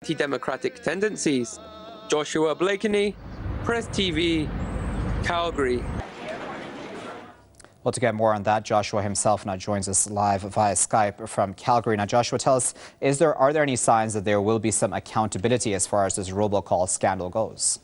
anti-democratic tendencies. Joshua Blakeney, Press TV, Calgary. Well, to get more on that, Joshua himself now joins us live via Skype from Calgary. Now, Joshua, tell us, are there any signs that there will be some accountability as far as this robocall scandal goes?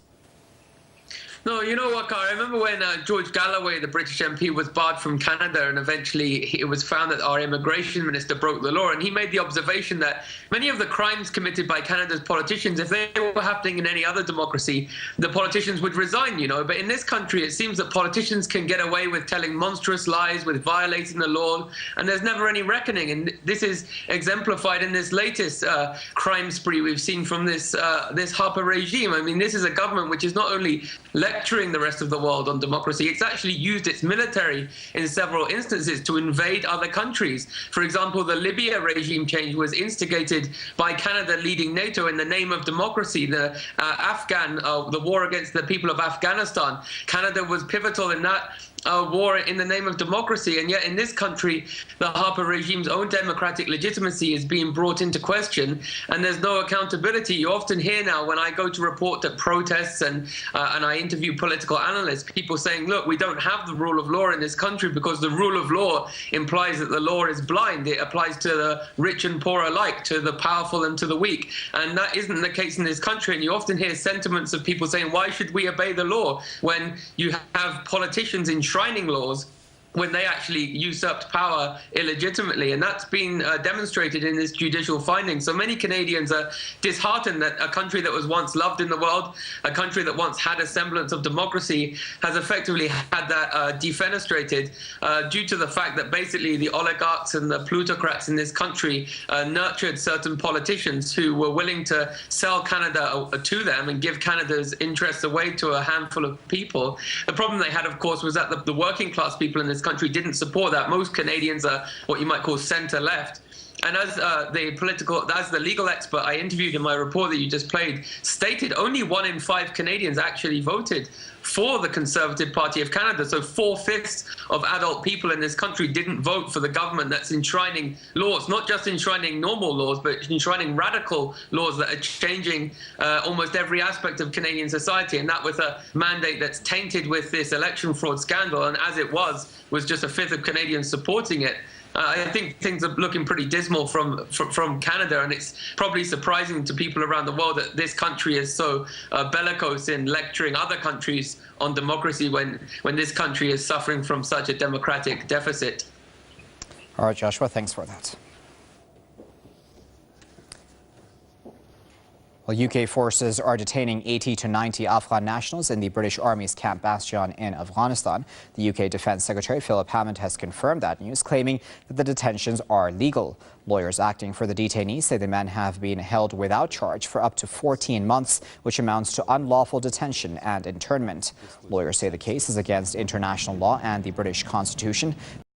No, you know what, Carl? I remember when George Galloway, the British MP, was barred from Canada, and eventually it was found that our immigration minister broke the law, and he made the observation that many of the crimes committed by Canada's politicians, if they were happening in any other democracy, the politicians would resign, you know. But in this country, it seems that politicians can get away with telling monstrous lies, with violating the law, and there's never any reckoning. And this is exemplified in this latest crime spree we've seen from this Harper regime. I mean, this is a government which is not only lecturing the rest of the world on democracy, it's actually used its military in several instances to invade other countries. For example, the Libya regime change was instigated by Canada leading NATO in the name of democracy. The the war against the people of Afghanistan, Canada was pivotal in that war in the name of democracy, and yet in this country the Harper regime's own democratic legitimacy is being brought into question, and there's no accountability. You often hear now, when I go to report at protests and I interview political analysts, people saying, look, we don't have the rule of law in this country because the rule of law implies that the law is blind. It applies to the rich and poor alike, to the powerful and to the weak, and that isn't the case in this country. And you often hear sentiments of people saying, why should we obey the law, when you have politicians enshrining laws when they actually usurped power illegitimately. And that's been demonstrated in this judicial finding. So many Canadians are disheartened that a country that was once loved in the world, a country that once had a semblance of democracy, has effectively had that defenestrated due to the fact that basically the oligarchs and the plutocrats in this country nurtured certain politicians who were willing to sell Canada to them and give Canada's interests away to a handful of people. The problem they had, of course, was that the working class people in this country didn't support that. Most Canadians are what you might call centre-left. And as the legal expert I interviewed in my report that you just played stated, only 1 in 5 Canadians actually voted for the Conservative Party of Canada. So 4/5 of adult people in this country didn't vote for the government that's enshrining laws, not just enshrining normal laws, but enshrining radical laws that are changing almost every aspect of Canadian society. And that with a mandate that's tainted with this election fraud scandal. And as it was just a fifth of Canadians supporting it. I think things are looking pretty dismal from Canada, and it's probably surprising to people around the world that this country is so bellicose in lecturing other countries on democracy when this country is suffering from such a democratic deficit. All right, Joshua, thanks for that. Well, UK forces are detaining 80 to 90 Afghan nationals in the British Army's Camp Bastion in Afghanistan. The UK Defence Secretary Philip Hammond has confirmed that news, claiming that the detentions are legal. Lawyers acting for the detainees say the men have been held without charge for up to 14 months, which amounts to unlawful detention and internment. Lawyers say the case is against international law and the British Constitution.